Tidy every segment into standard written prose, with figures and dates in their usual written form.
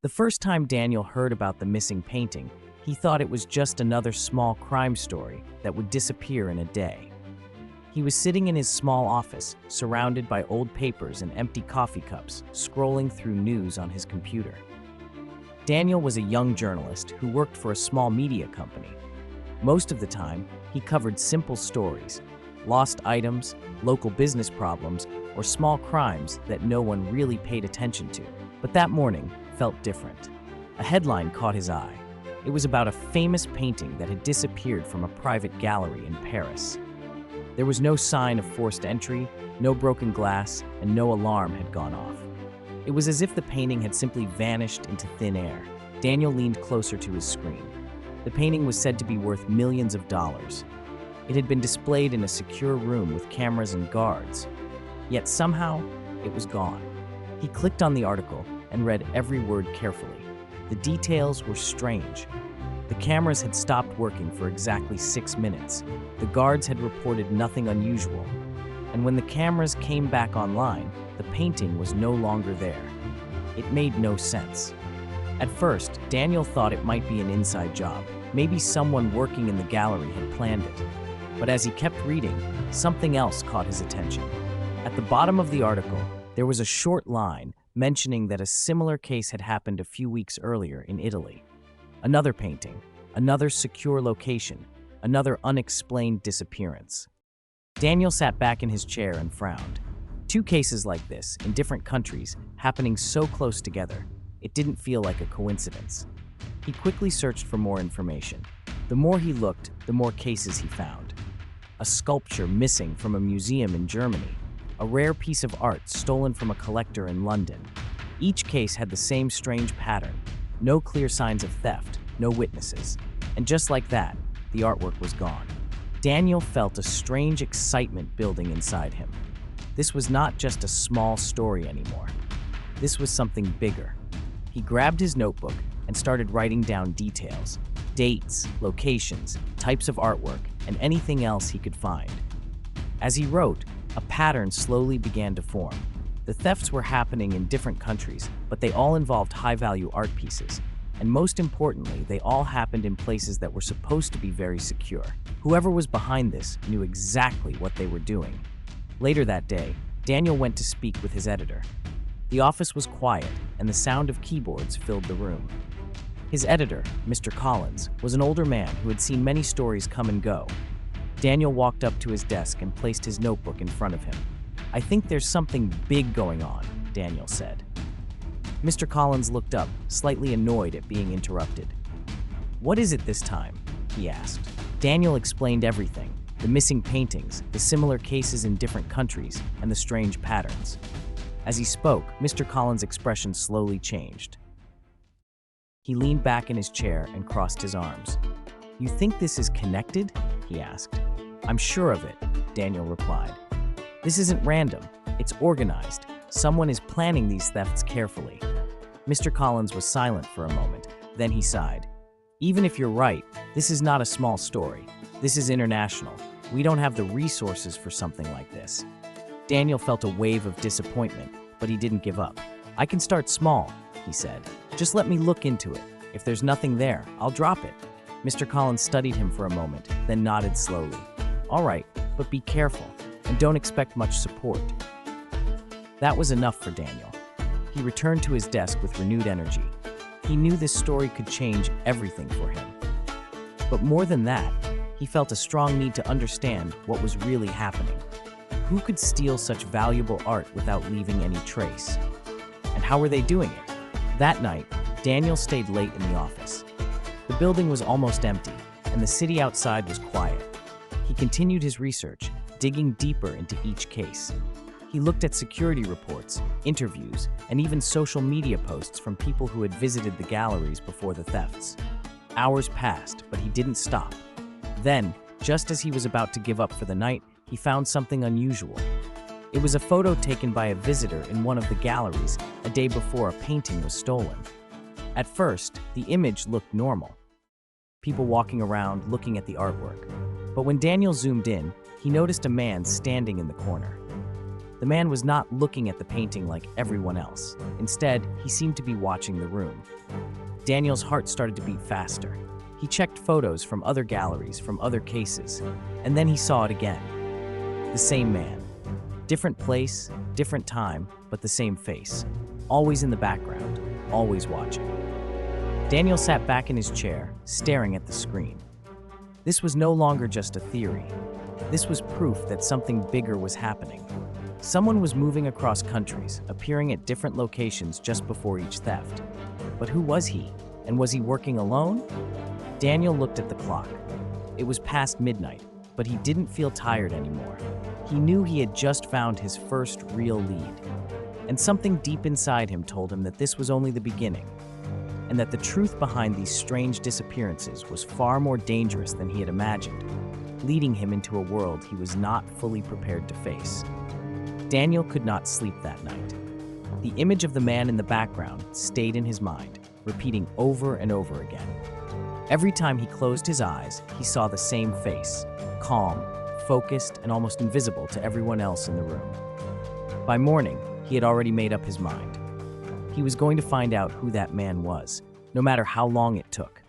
The first time Daniel heard about the missing painting, he thought it was just another small crime story that would disappear in a day. He was sitting in his small office, surrounded by old papers and empty coffee cups, scrolling through news on his computer. Daniel was a young journalist who worked for a small media company. Most of the time, he covered simple stories, lost items, local business problems, or small crimes that no one really paid attention to. But that morning felt different. A headline caught his eye. It was about a famous painting that had disappeared from a private gallery in Paris. There was no sign of forced entry, no broken glass, and no alarm had gone off. It was as if the painting had simply vanished into thin air. Daniel leaned closer to his screen. The painting was said to be worth millions of dollars. It had been displayed in a secure room with cameras and guards. Yet somehow, it was gone. He clicked on the article and read every word carefully. The details were strange. The cameras had stopped working for exactly 6 minutes. The guards had reported nothing unusual. And when the cameras came back online, the painting was no longer there. It made no sense. At first, Daniel thought it might be an inside job. Maybe someone working in the gallery had planned it. But as he kept reading, something else caught his attention. At the bottom of the article, there was a short line mentioning that a similar case had happened a few weeks earlier in Italy. Another painting, another secure location, another unexplained disappearance. Daniel sat back in his chair and frowned. 2 cases like this, in different countries, happening so close together, it didn't feel like a coincidence. He quickly searched for more information. The more he looked, the more cases he found. A sculpture missing from a museum in Germany, a rare piece of art stolen from a collector in London. Each case had the same strange pattern. No clear signs of theft, no witnesses. And just like that, the artwork was gone. Daniel felt a strange excitement building inside him. This was not just a small story anymore. This was something bigger. He grabbed his notebook and started writing down details, dates, locations, types of artwork, and anything else he could find. As he wrote, a pattern slowly began to form. The thefts were happening in different countries, but they all involved high-value art pieces. And most importantly, they all happened in places that were supposed to be very secure. Whoever was behind this knew exactly what they were doing. Later that day, Daniel went to speak with his editor. The office was quiet, and the sound of keyboards filled the room. His editor, Mr. Collins, was an older man who had seen many stories come and go. Daniel walked up to his desk and placed his notebook in front of him. "I think there's something big going on," Daniel said. Mr. Collins looked up, slightly annoyed at being interrupted. "What is it this time?" he asked. Daniel explained everything: the missing paintings, the similar cases in different countries, and the strange patterns. As he spoke, Mr. Collins' expression slowly changed. He leaned back in his chair and crossed his arms. "You think this is connected?" he asked. "I'm sure of it," Daniel replied. "This isn't random. It's organized. Someone is planning these thefts carefully." Mr. Collins was silent for a moment. Then he sighed. "Even if you're right, this is not a small story. This is international. We don't have the resources for something like this." Daniel felt a wave of disappointment, but he didn't give up. "I can start small," he said. "Just let me look into it. If there's nothing there, I'll drop it." Mr. Collins studied him for a moment, then nodded slowly. "All right, but be careful, and don't expect much support." That was enough for Daniel. He returned to his desk with renewed energy. He knew this story could change everything for him. But more than that, he felt a strong need to understand what was really happening. Who could steal such valuable art without leaving any trace? And how were they doing it? That night, Daniel stayed late in the office. The building was almost empty, and the city outside was quiet. He continued his research, digging deeper into each case. He looked at security reports, interviews, and even social media posts from people who had visited the galleries before the thefts. Hours passed, but he didn't stop. Then, just as he was about to give up for the night, he found something unusual. It was a photo taken by a visitor in one of the galleries a day before a painting was stolen. At first, the image looked normal. People walking around looking at the artwork. But when Daniel zoomed in, he noticed a man standing in the corner. The man was not looking at the painting like everyone else. Instead, he seemed to be watching the room. Daniel's heart started to beat faster. He checked photos from other galleries, from other cases, and then he saw it again. The same man. Different place, different time, but the same face. Always in the background, always watching. Daniel sat back in his chair, staring at the screen. This was no longer just a theory. This was proof that something bigger was happening. Someone was moving across countries, appearing at different locations just before each theft. But who was he? And was he working alone? Daniel looked at the clock. It was past midnight, but he didn't feel tired anymore. He knew he had just found his first real lead. And something deep inside him told him that this was only the beginning, and that the truth behind these strange disappearances was far more dangerous than he had imagined, leading him into a world he was not fully prepared to face. Daniel could not sleep that night. The image of the man in the background stayed in his mind, repeating over and over again. Every time he closed his eyes, he saw the same face, calm, focused, and almost invisible to everyone else in the room. By morning, he had already made up his mind. He was going to find out who that man was, no matter how long it took.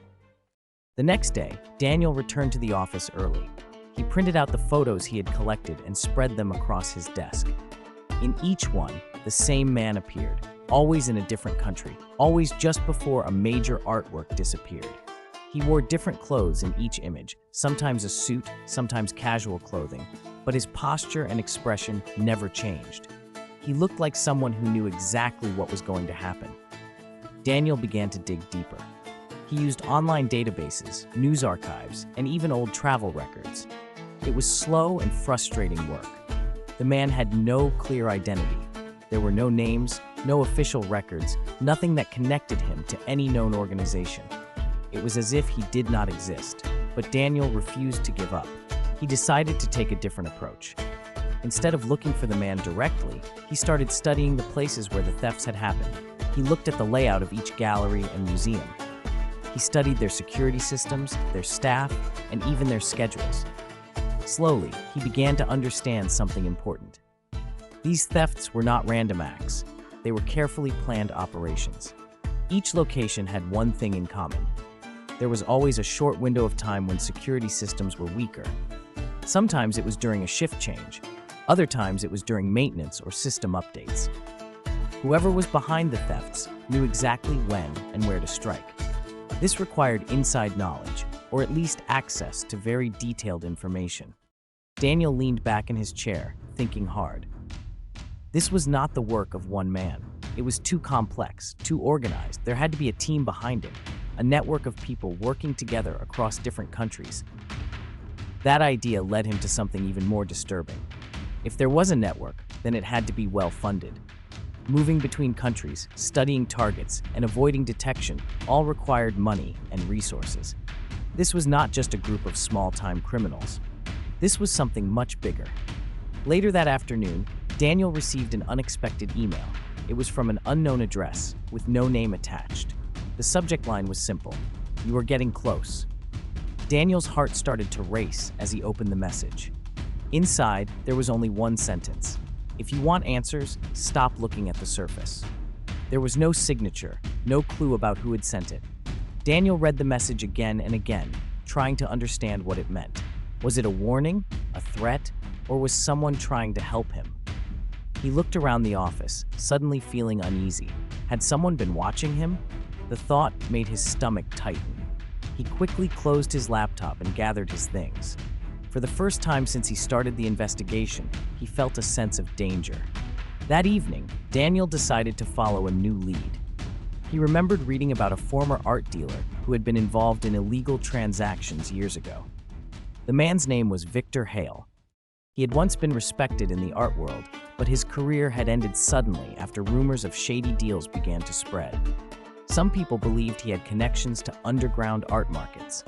The next day, Daniel returned to the office early. He printed out the photos he had collected and spread them across his desk. In each one, the same man appeared, always in a different country, always just before a major artwork disappeared. He wore different clothes in each image, sometimes a suit, sometimes casual clothing, but his posture and expression never changed. He looked like someone who knew exactly what was going to happen. Daniel began to dig deeper. He used online databases, news archives, and even old travel records. It was slow and frustrating work. The man had no clear identity. There were no names, no official records, nothing that connected him to any known organization. It was as if he did not exist, but Daniel refused to give up. He decided to take a different approach. Instead of looking for the man directly, he started studying the places where the thefts had happened. He looked at the layout of each gallery and museum. He studied their security systems, their staff, and even their schedules. Slowly, he began to understand something important. These thefts were not random acts. They were carefully planned operations. Each location had one thing in common. There was always a short window of time when security systems were weaker. Sometimes it was during a shift change. Other times it was during maintenance or system updates. Whoever was behind the thefts knew exactly when and where to strike. This required inside knowledge, or at least access to very detailed information. Daniel leaned back in his chair, thinking hard. This was not the work of one man. It was too complex, too organized. There had to be a team behind it, a network of people working together across different countries. That idea led him to something even more disturbing. If there was a network, then it had to be well-funded. Moving between countries, studying targets, and avoiding detection all required money and resources. This was not just a group of small-time criminals. This was something much bigger. Later that afternoon, Daniel received an unexpected email. It was from an unknown address, with no name attached. The subject line was simple: "You are getting close." Daniel's heart started to race as he opened the message. Inside, there was only one sentence: "If you want answers, stop looking at the surface." There was no signature, no clue about who had sent it. Daniel read the message again and again, trying to understand what it meant. Was it a warning, a threat, or was someone trying to help him? He looked around the office, suddenly feeling uneasy. Had someone been watching him? The thought made his stomach tighten. He quickly closed his laptop and gathered his things. For the first time since he started the investigation, he felt a sense of danger. That evening, Daniel decided to follow a new lead. He remembered reading about a former art dealer who had been involved in illegal transactions years ago. The man's name was Victor Hale. He had once been respected in the art world, but his career had ended suddenly after rumors of shady deals began to spread. Some people believed he had connections to underground art markets.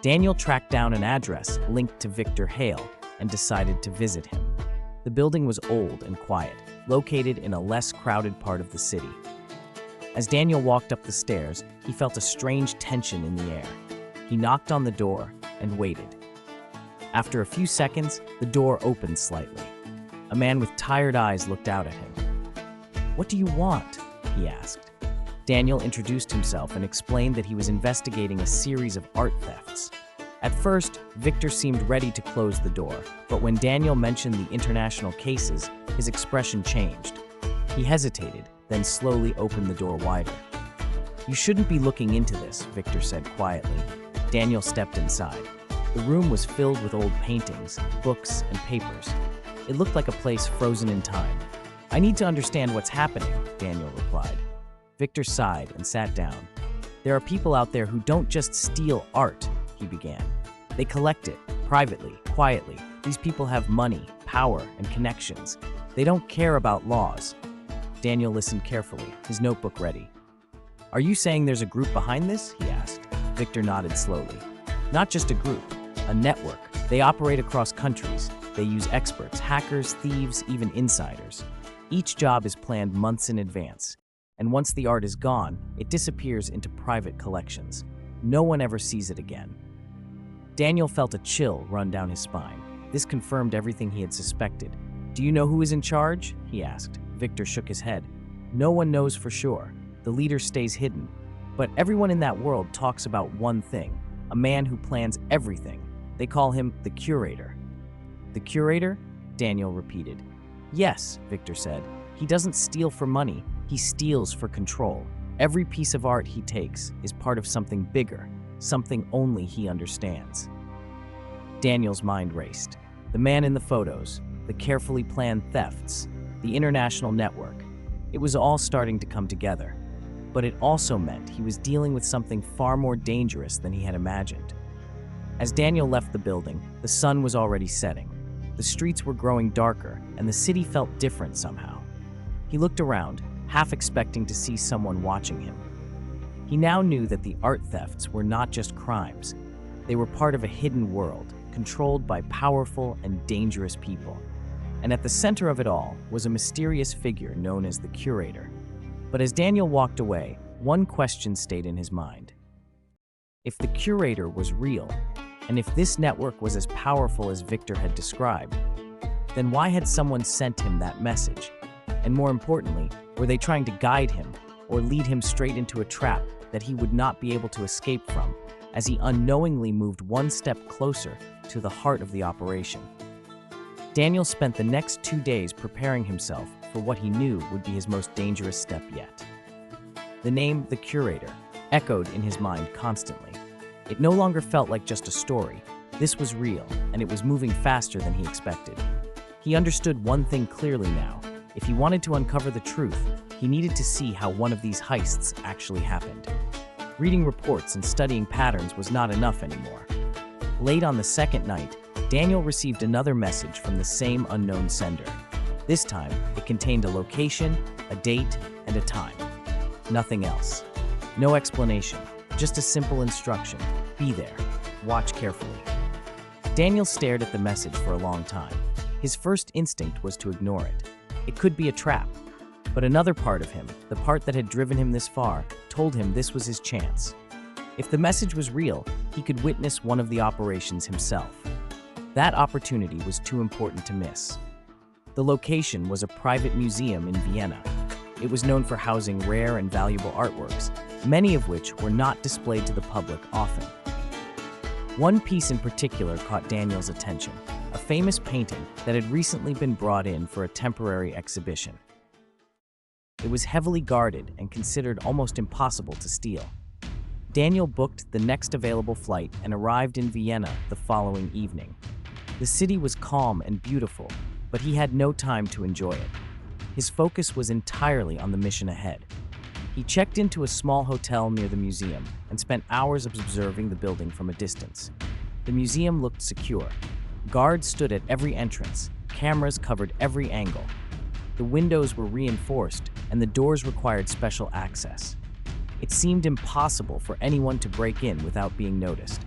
Daniel tracked down an address linked to Victor Hale and decided to visit him. The building was old and quiet, located in a less crowded part of the city. As Daniel walked up the stairs, he felt a strange tension in the air. He knocked on the door and waited. After a few seconds, the door opened slightly. A A man with tired eyes looked out at him. "What do you want?" he asked. Daniel introduced himself and explained that he was investigating a series of art thefts. At first, Victor seemed ready to close the door, but when Daniel mentioned the international cases, his expression changed. He hesitated, then slowly opened the door wider. "You shouldn't be looking into this," Victor said quietly. Daniel stepped inside. The room was filled with old paintings, books, and papers. It looked like a place frozen in time. "I need to understand what's happening," Daniel replied. Victor sighed and sat down. "There are people out there who don't just steal art," he began. "They collect it, privately, quietly. These people have money, power, and connections. They don't care about laws." Daniel listened carefully, his notebook ready. "Are you saying there's a group behind this?" he asked. Victor nodded slowly. "Not just a group, a network. They operate across countries. They use experts, hackers, thieves, even insiders. Each job is planned months in advance, and once the art is gone, it disappears into private collections. No one ever sees it again." Daniel felt a chill run down his spine. This confirmed everything he had suspected. "Do you know who is in charge?" he asked. Victor shook his head. "No one knows for sure. The leader stays hidden. But everyone in that world talks about one thing, a man who plans everything. They call him the Curator." "The Curator?" Daniel repeated. "Yes," Victor said. "He doesn't steal for money, he steals for control. Every piece of art he takes is part of something bigger, something only he understands." Daniel's mind raced. The man in the photos, the carefully planned thefts, the international network. It was all starting to come together. But it also meant he was dealing with something far more dangerous than he had imagined. As Daniel left the building, the sun was already setting. The streets were growing darker, and the city felt different somehow. He looked around, half expecting to see someone watching him. He now knew that the art thefts were not just crimes. They were part of a hidden world, controlled by powerful and dangerous people. And at the center of it all was a mysterious figure known as the Curator. But as Daniel walked away, one question stayed in his mind. If the Curator was real, and if this network was as powerful as Victor had described, then why had someone sent him that message? And more importantly, were they trying to guide him or lead him straight into a trap that he would not be able to escape from as he unknowingly moved one step closer to the heart of the operation? Daniel spent the next 2 days preparing himself for what he knew would be his most dangerous step yet. The name, the Curator, echoed in his mind constantly. It no longer felt like just a story. This was real, and it was moving faster than he expected. He understood one thing clearly now. If he wanted to uncover the truth, he needed to see how one of these heists actually happened. Reading reports and studying patterns was not enough anymore. Late on the second night, Daniel received another message from the same unknown sender. This time, it contained a location, a date, and a time. Nothing else. No explanation, just a simple instruction. Be there. Watch carefully. Daniel stared at the message for a long time. His first instinct was to ignore it. It could be a trap. But another part of him, the part that had driven him this far, told him this was his chance. If the message was real, he could witness one of the operations himself. That opportunity was too important to miss. The location was a private museum in Vienna. It was known for housing rare and valuable artworks, many of which were not displayed to the public often. One piece in particular caught Daniel's attention, a famous painting that had recently been brought in for a temporary exhibition. It was heavily guarded and considered almost impossible to steal. Daniel booked the next available flight and arrived in Vienna the following evening. The city was calm and beautiful, but he had no time to enjoy it. His focus was entirely on the mission ahead. He checked into a small hotel near the museum and spent hours observing the building from a distance. The museum looked secure. Guards stood at every entrance. Cameras covered every angle. The windows were reinforced, and the doors required special access. It seemed impossible for anyone to break in without being noticed.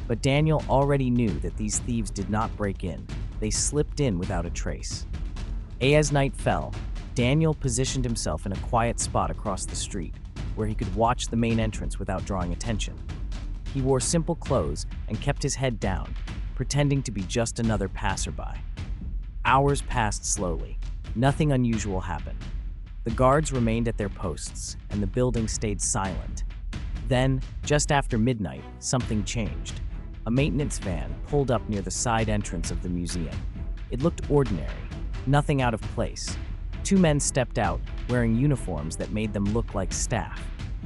But Daniel already knew that these thieves did not break in. They slipped in without a trace. As night fell, Daniel positioned himself in a quiet spot across the street, where he could watch the main entrance without drawing attention. He wore simple clothes and kept his head down, pretending to be just another passerby. Hours passed slowly. Nothing unusual happened. The guards remained at their posts, and the building stayed silent. Then, just after midnight, something changed. A maintenance van pulled up near the side entrance of the museum. It looked ordinary, nothing out of place. Two men stepped out, wearing uniforms that made them look like staff.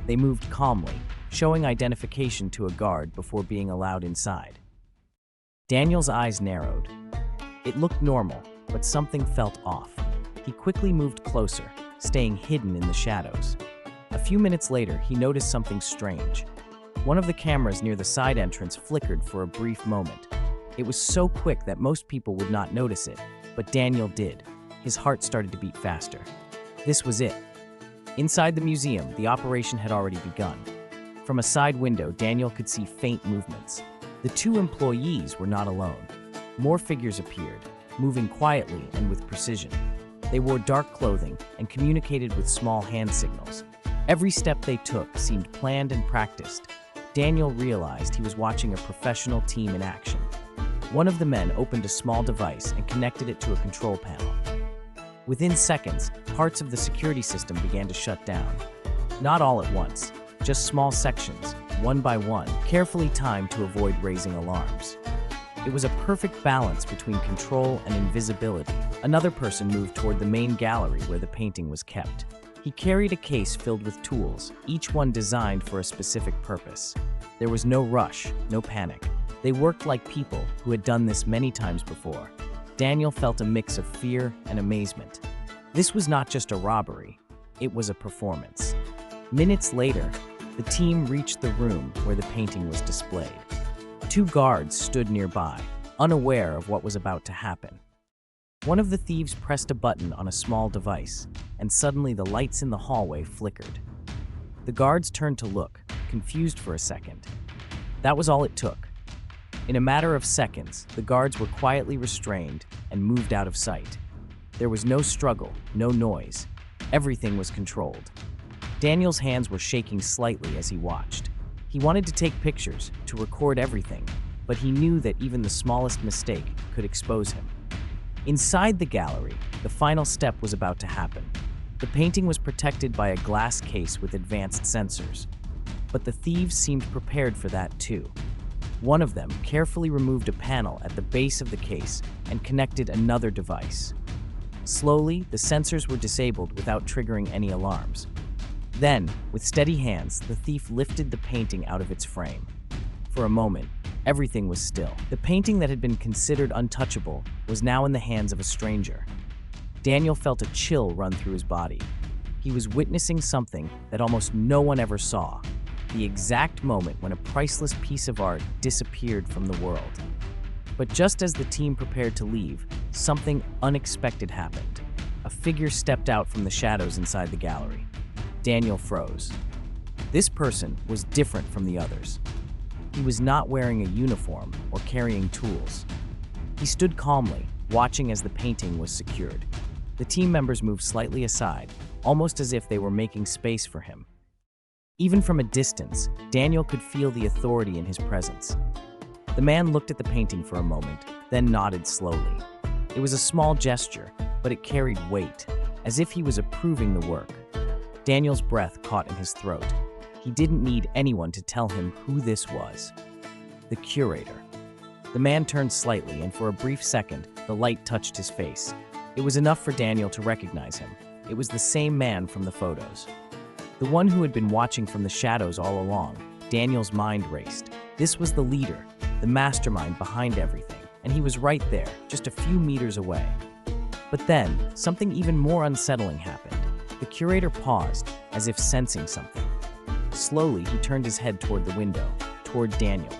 They moved calmly, showing identification to a guard before being allowed inside. Daniel's eyes narrowed. It looked normal, but something felt off. He quickly moved closer, staying hidden in the shadows. A few minutes later, he noticed something strange. One of the cameras near the side entrance flickered for a brief moment. It was so quick that most people would not notice it, but Daniel did. His heart started to beat faster. This was it. Inside the museum, the operation had already begun. From a side window, Daniel could see faint movements. The two employees were not alone. More figures appeared, moving quietly and with precision. They wore dark clothing and communicated with small hand signals. Every step they took seemed planned and practiced. Daniel realized he was watching a professional team in action. One of the men opened a small device and connected it to a control panel. Within seconds, parts of the security system began to shut down. Not all at once, just small sections, one by one, carefully timed to avoid raising alarms. It was a perfect balance between control and invisibility. Another person moved toward the main gallery where the painting was kept. He carried a case filled with tools, each one designed for a specific purpose. There was no rush, no panic. They worked like people who had done this many times before. Daniel felt a mix of fear and amazement. This was not just a robbery, it was a performance. Minutes later, the team reached the room where the painting was displayed. Two guards stood nearby, unaware of what was about to happen. One of the thieves pressed a button on a small device, and suddenly the lights in the hallway flickered. The guards turned to look, confused for a second. That was all it took. In a matter of seconds, the guards were quietly restrained and moved out of sight. There was no struggle, no noise. Everything was controlled. Daniel's hands were shaking slightly as he watched. He wanted to take pictures, to record everything, but he knew that even the smallest mistake could expose him. Inside the gallery, the final step was about to happen. The painting was protected by a glass case with advanced sensors. But the thieves seemed prepared for that too. One of them carefully removed a panel at the base of the case and connected another device. Slowly, the sensors were disabled without triggering any alarms. Then, with steady hands, the thief lifted the painting out of its frame. For a moment, everything was still. The painting that had been considered untouchable was now in the hands of a stranger. Daniel felt a chill run through his body. He was witnessing something that almost no one ever saw. The exact moment when a priceless piece of art disappeared from the world. But just as the team prepared to leave, something unexpected happened. A figure stepped out from the shadows inside the gallery. Daniel froze. This person was different from the others. He was not wearing a uniform or carrying tools. He stood calmly, watching as the painting was secured. The team members moved slightly aside, almost as if they were making space for him. Even from a distance, Daniel could feel the authority in his presence. The man looked at the painting for a moment, then nodded slowly. It was a small gesture, but it carried weight, as if he was approving the work. Daniel's breath caught in his throat. He didn't need anyone to tell him who this was. The Curator. The man turned slightly, and for a brief second, the light touched his face. It was enough for Daniel to recognize him. It was the same man from the photos. The one who had been watching from the shadows all along. Daniel's mind raced. This was the leader, the mastermind behind everything, and he was right there, just a few meters away. But then, something even more unsettling happened. The Curator paused, as if sensing something. Slowly, he turned his head toward the window, toward Daniel.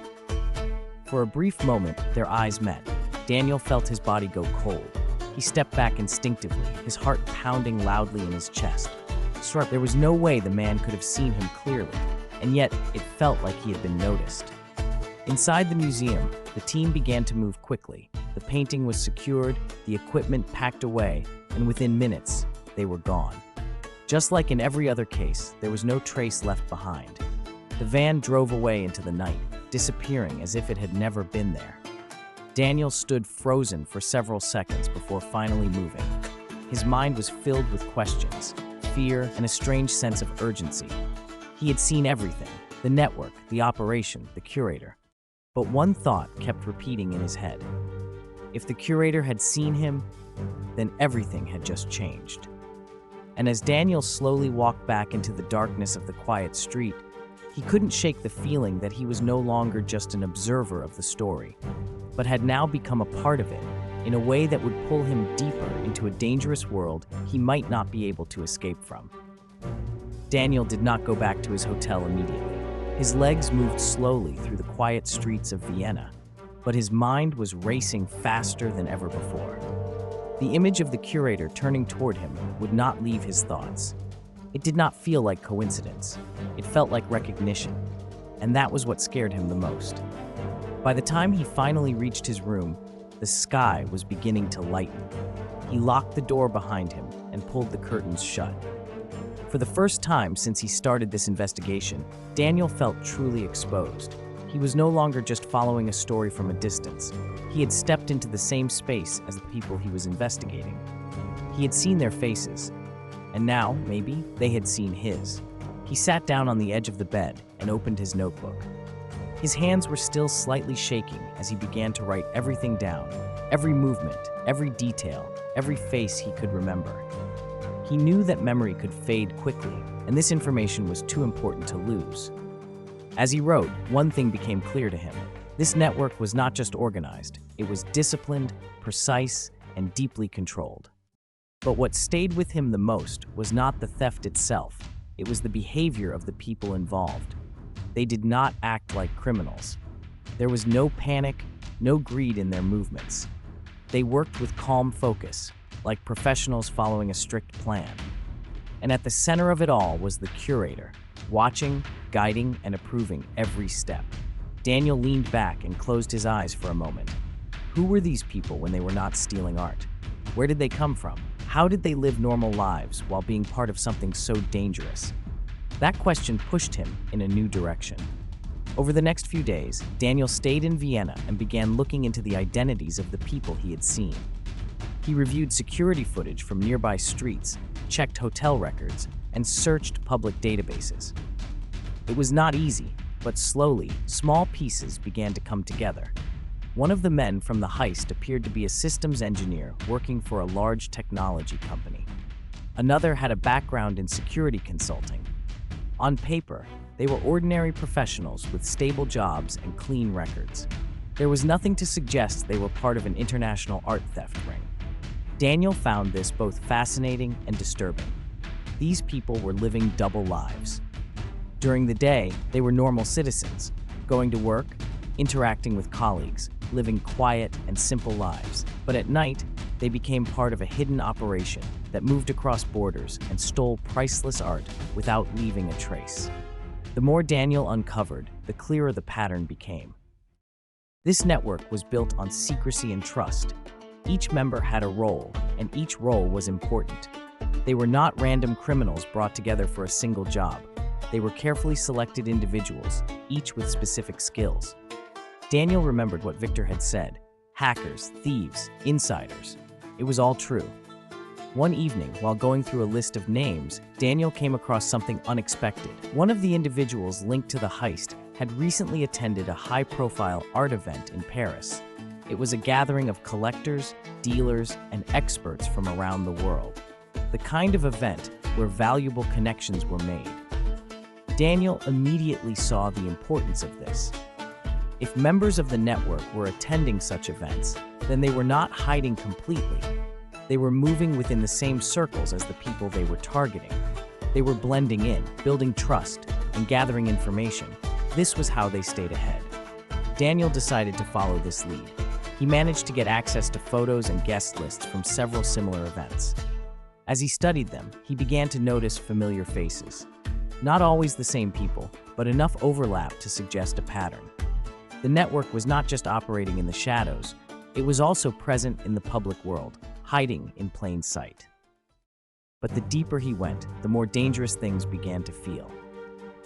For a brief moment, their eyes met. Daniel felt his body go cold. He stepped back instinctively, his heart pounding loudly in his chest. There was no way the man could have seen him clearly, and yet it felt like he had been noticed. Inside the museum, the team began to move quickly. The painting was secured, the equipment packed away, and within minutes, they were gone. Just like in every other case, there was no trace left behind. The van drove away into the night, disappearing as if it had never been there. Daniel stood frozen for several seconds before finally moving. His mind was filled with questions, fear, and a strange sense of urgency. He had seen everything: the network, the operation, the curator. But one thought kept repeating in his head. If the curator had seen him, then everything had just changed. And as Daniel slowly walked back into the darkness of the quiet street, he couldn't shake the feeling that he was no longer just an observer of the story, but had now become a part of it in a way that would pull him deeper into a dangerous world he might not be able to escape from. Daniel did not go back to his hotel immediately. His legs moved slowly through the quiet streets of Vienna, but his mind was racing faster than ever before. The image of the curator turning toward him would not leave his thoughts. It did not feel like coincidence. It felt like recognition, and that was what scared him the most. By the time he finally reached his room, the sky was beginning to lighten. He locked the door behind him and pulled the curtains shut. For the first time since he started this investigation, Daniel felt truly exposed. He was no longer just following a story from a distance. He had stepped into the same space as the people he was investigating. He had seen their faces, and now, maybe, they had seen his. He sat down on the edge of the bed and opened his notebook. His hands were still slightly shaking as he began to write everything down, every movement, every detail, every face he could remember. He knew that memory could fade quickly, and this information was too important to lose. As he wrote, one thing became clear to him. This network was not just organized, it was disciplined, precise, and deeply controlled. But what stayed with him the most was not the theft itself, it was the behavior of the people involved. They did not act like criminals. There was no panic, no greed in their movements. They worked with calm focus, like professionals following a strict plan. And at the center of it all was the curator, watching, guiding, and approving every step. Daniel leaned back and closed his eyes for a moment. Who were these people when they were not stealing art? Where did they come from? How did they live normal lives while being part of something so dangerous? That question pushed him in a new direction. Over the next few days, Daniel stayed in Vienna and began looking into the identities of the people he had seen. He reviewed security footage from nearby streets, checked hotel records, and searched public databases. It was not easy, but slowly, small pieces began to come together. One of the men from the heist appeared to be a systems engineer working for a large technology company. Another had a background in security consulting. On paper, they were ordinary professionals with stable jobs and clean records. There was nothing to suggest they were part of an international art theft ring. Daniel found this both fascinating and disturbing. These people were living double lives. During the day, they were normal citizens, going to work, interacting with colleagues, living quiet and simple lives. But at night, they became part of a hidden operation that moved across borders and stole priceless art without leaving a trace. The more Daniel uncovered, the clearer the pattern became. This network was built on secrecy and trust. Each member had a role, and each role was important. They were not random criminals brought together for a single job. They were carefully selected individuals, each with specific skills. Daniel remembered what Victor had said: hackers, thieves, insiders. It was all true. One evening, while going through a list of names, Daniel came across something unexpected. One of the individuals linked to the heist had recently attended a high-profile art event in Paris. It was a gathering of collectors, dealers, and experts from around the world. The kind of event where valuable connections were made. Daniel immediately saw the importance of this. If members of the network were attending such events, then they were not hiding completely. They were moving within the same circles as the people they were targeting. They were blending in, building trust, and gathering information. This was how they stayed ahead. Daniel decided to follow this lead. He managed to get access to photos and guest lists from several similar events. As he studied them, he began to notice familiar faces. Not always the same people, but enough overlap to suggest a pattern. The network was not just operating in the shadows, it was also present in the public world, hiding in plain sight. But the deeper he went, the more dangerous things began to feel.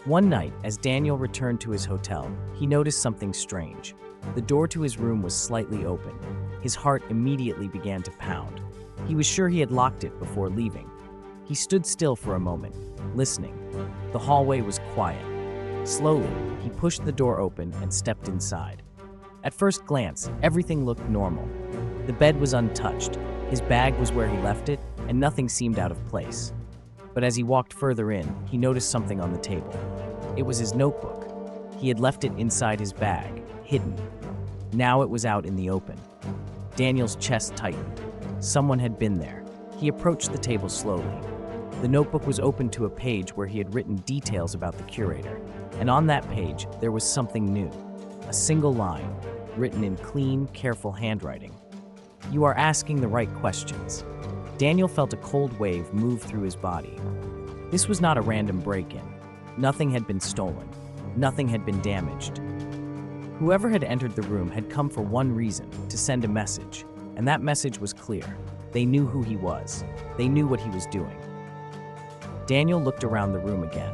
One night, as Daniel returned to his hotel, he noticed something strange. The door to his room was slightly open. His heart immediately began to pound. He was sure he had locked it before leaving. He stood still for a moment, listening. The hallway was quiet. Slowly, he pushed the door open and stepped inside. At first glance, everything looked normal. The bed was untouched, his bag was where he left it, and nothing seemed out of place. But as he walked further in, he noticed something on the table. It was his notebook. He had left it inside his bag, hidden. Now it was out in the open. Daniel's chest tightened. Someone had been there. He approached the table slowly. The notebook was open to a page where he had written details about the curator. And on that page, there was something new. A single line, written in clean, careful handwriting. "You are asking the right questions." Daniel felt a cold wave move through his body. This was not a random break-in. Nothing had been stolen. Nothing had been damaged. Whoever had entered the room had come for one reason, to send a message. And that message was clear. They knew who he was. They knew what he was doing. Daniel looked around the room again,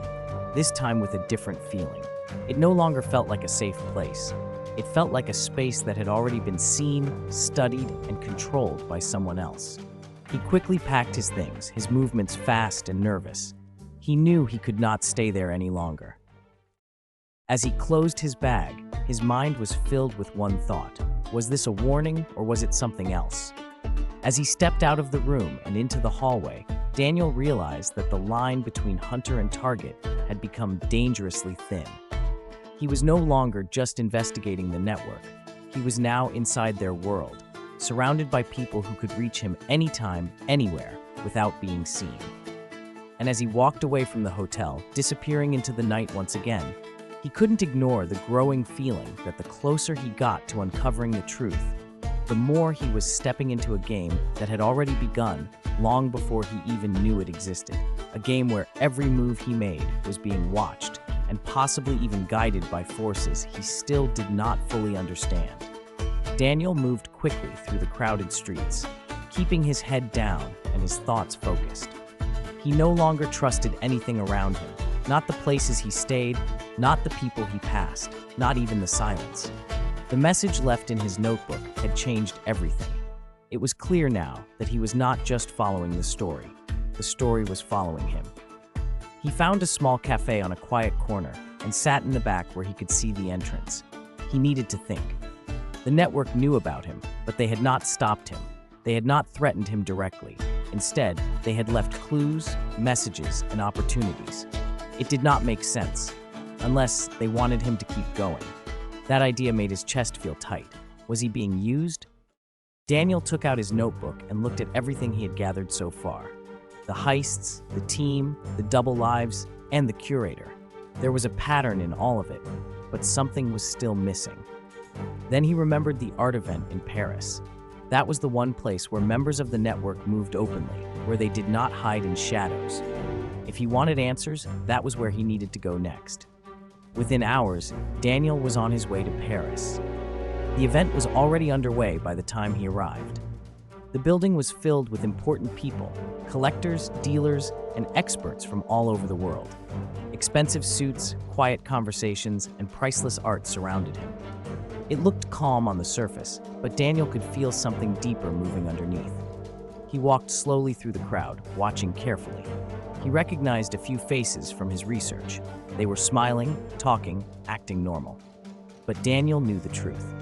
this time with a different feeling. It no longer felt like a safe place. It felt like a space that had already been seen, studied, and controlled by someone else. He quickly packed his things, his movements fast and nervous. He knew he could not stay there any longer. As he closed his bag, his mind was filled with one thought. Was this a warning, or was it something else? As he stepped out of the room and into the hallway, Daniel realized that the line between hunter and target had become dangerously thin. He was no longer just investigating the network. He was now inside their world, surrounded by people who could reach him anytime, anywhere, without being seen. And as he walked away from the hotel, disappearing into the night once again, he couldn't ignore the growing feeling that the closer he got to uncovering the truth, the more he was stepping into a game that had already begun long before he even knew it existed. A game where every move he made was being watched and possibly even guided by forces he still did not fully understand. Daniel moved quickly through the crowded streets, keeping his head down and his thoughts focused. He no longer trusted anything around him, not the places he stayed, not the people he passed, not even the silence. The message left in his notebook had changed everything. It was clear now that he was not just following the story was following him. He found a small cafe on a quiet corner and sat in the back where he could see the entrance. He needed to think. The network knew about him, but they had not stopped him. They had not threatened him directly. Instead, they had left clues, messages, and opportunities. It did not make sense, unless they wanted him to keep going. That idea made his chest feel tight. Was he being used? Daniel took out his notebook and looked at everything he had gathered so far. The heists, the team, the double lives, and the curator. There was a pattern in all of it, but something was still missing. Then he remembered the art event in Paris. That was the one place where members of the network moved openly, where they did not hide in shadows. If he wanted answers, that was where he needed to go next. Within hours, Daniel was on his way to Paris. The event was already underway by the time he arrived. The building was filled with important people, collectors, dealers, and experts from all over the world. Expensive suits, quiet conversations, and priceless art surrounded him. It looked calm on the surface, but Daniel could feel something deeper moving underneath. He walked slowly through the crowd, watching carefully. He recognized a few faces from his research. They were smiling, talking, acting normal. But Daniel knew the truth.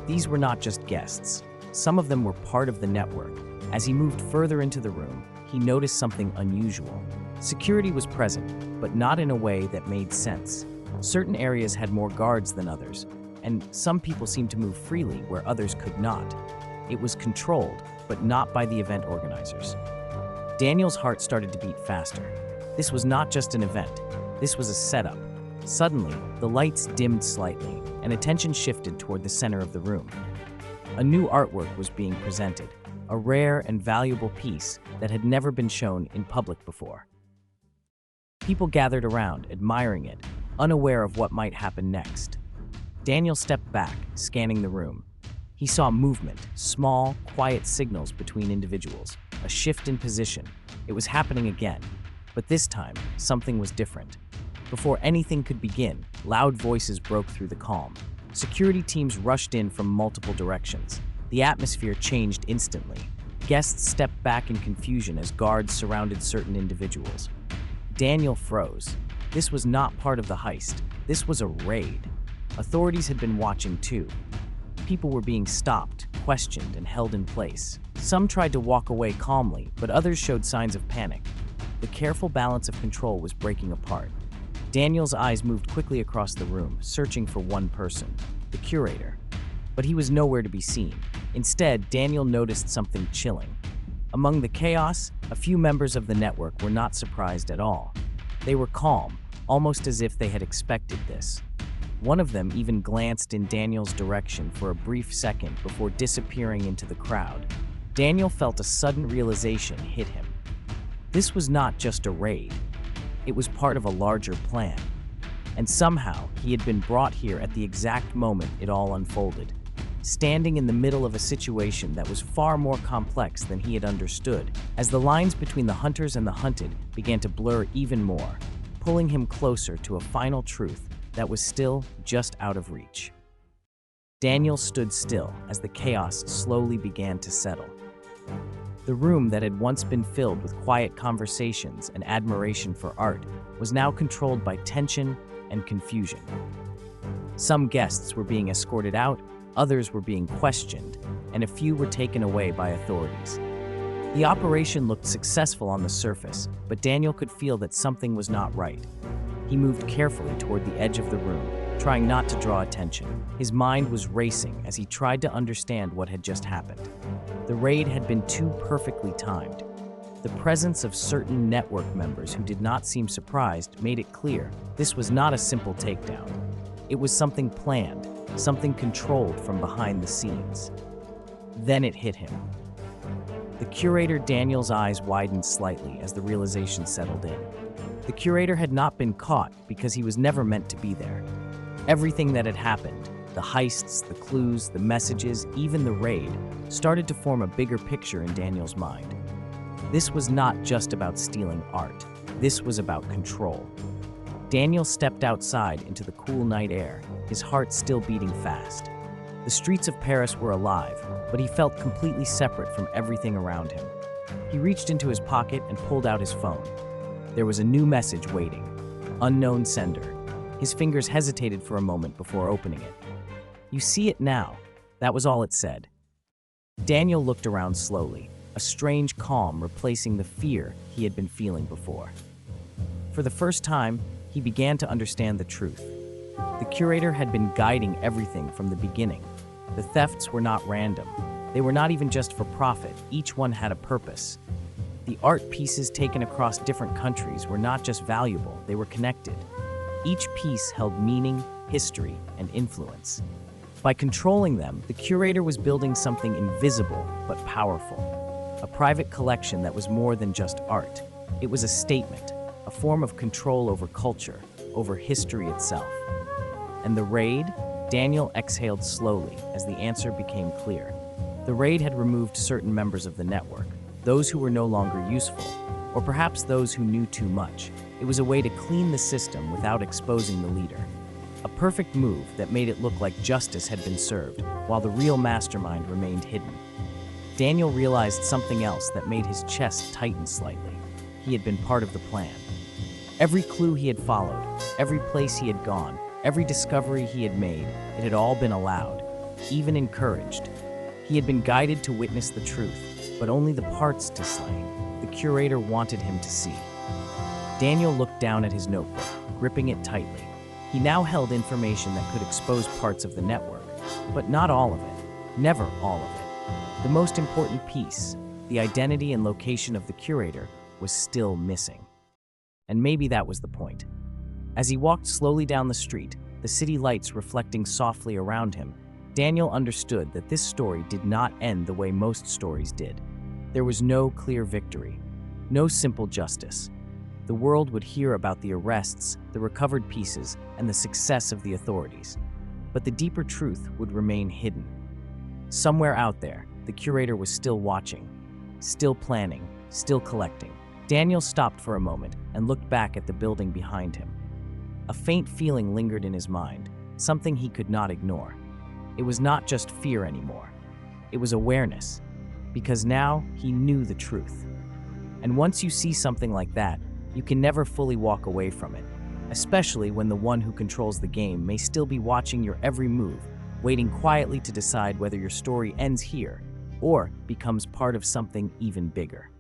These were not just guests. Some of them were part of the network. As he moved further into the room, he noticed something unusual. Security was present, but not in a way that made sense. Certain areas had more guards than others, and some people seemed to move freely where others could not. It was controlled, but not by the event organizers. Daniel's heart started to beat faster. This was not just an event. This was a setup. Suddenly, the lights dimmed slightly, and attention shifted toward the center of the room. A new artwork was being presented, a rare and valuable piece that had never been shown in public before. People gathered around, admiring it, unaware of what might happen next. Daniel stepped back, scanning the room. He saw movement, small, quiet signals between individuals, a shift in position. It was happening again, but this time, something was different. Before anything could begin, loud voices broke through the calm. Security teams rushed in from multiple directions. The atmosphere changed instantly. Guests stepped back in confusion as guards surrounded certain individuals. Daniel froze. This was not part of the heist. This was a raid. Authorities had been watching too. People were being stopped, questioned, and held in place. Some tried to walk away calmly, but others showed signs of panic. The careful balance of control was breaking apart. Daniel's eyes moved quickly across the room, searching for one person, the curator. But he was nowhere to be seen. Instead, Daniel noticed something chilling. Among the chaos, a few members of the network were not surprised at all. They were calm, almost as if they had expected this. One of them even glanced in Daniel's direction for a brief second before disappearing into the crowd. Daniel felt a sudden realization hit him. This was not just a raid. It was part of a larger plan. And somehow, he had been brought here at the exact moment it all unfolded, standing in the middle of a situation that was far more complex than he had understood, as the lines between the hunters and the hunted began to blur even more, pulling him closer to a final truth that was still just out of reach. Daniel stood still as the chaos slowly began to settle. The room that had once been filled with quiet conversations and admiration for art was now controlled by tension and confusion. Some guests were being escorted out, others were being questioned, and a few were taken away by authorities. The operation looked successful on the surface, but Daniel could feel that something was not right. He moved carefully toward the edge of the room, trying not to draw attention. His mind was racing as he tried to understand what had just happened. The raid had been too perfectly timed. The presence of certain network members who did not seem surprised made it clear this was not a simple takedown. It was something planned, something controlled from behind the scenes. Then it hit him. The curator Daniel's eyes widened slightly as the realization settled in. The curator had not been caught because he was never meant to be there. Everything that had happened, the heists, the clues, the messages, even the raid, started to form a bigger picture in Daniel's mind. This was not just about stealing art. This was about control. Daniel stepped outside into the cool night air, his heart still beating fast. The streets of Paris were alive, but he felt completely separate from everything around him. He reached into his pocket and pulled out his phone. There was a new message waiting. Unknown sender. His fingers hesitated for a moment before opening it. "You see it now." That was all it said. Daniel looked around slowly, a strange calm replacing the fear he had been feeling before. For the first time, he began to understand the truth. The curator had been guiding everything from the beginning. The thefts were not random. They were not even just for profit. Each one had a purpose. The art pieces taken across different countries were not just valuable, they were connected. Each piece held meaning, history, and influence. By controlling them, the curator was building something invisible but powerful. A private collection that was more than just art. It was a statement, a form of control over culture, over history itself. And the raid? Daniel exhaled slowly as the answer became clear. The raid had removed certain members of the network, those who were no longer useful, or perhaps those who knew too much. It was a way to clean the system without exposing the leader. A perfect move that made it look like justice had been served, while the real mastermind remained hidden. Daniel realized something else that made his chest tighten slightly. He had been part of the plan. Every clue he had followed, every place he had gone, every discovery he had made, it had all been allowed, even encouraged. He had been guided to witness the truth, but only the parts to slay the curator wanted him to see. Daniel looked down at his notebook, gripping it tightly. He now held information that could expose parts of the network, but not all of it, never all of it. The most important piece, the identity and location of the curator, was still missing. And maybe that was the point. As he walked slowly down the street, the city lights reflecting softly around him, Daniel understood that this story did not end the way most stories did. There was no clear victory, no simple justice. The world would hear about the arrests, the recovered pieces, and the success of the authorities. But the deeper truth would remain hidden. Somewhere out there, the curator was still watching, still planning, still collecting. Daniel stopped for a moment and looked back at the building behind him. A faint feeling lingered in his mind, something he could not ignore. It was not just fear anymore. It was awareness, because now he knew the truth. And once you see something like that, you can never fully walk away from it, especially when the one who controls the game may still be watching your every move, waiting quietly to decide whether your story ends here or becomes part of something even bigger.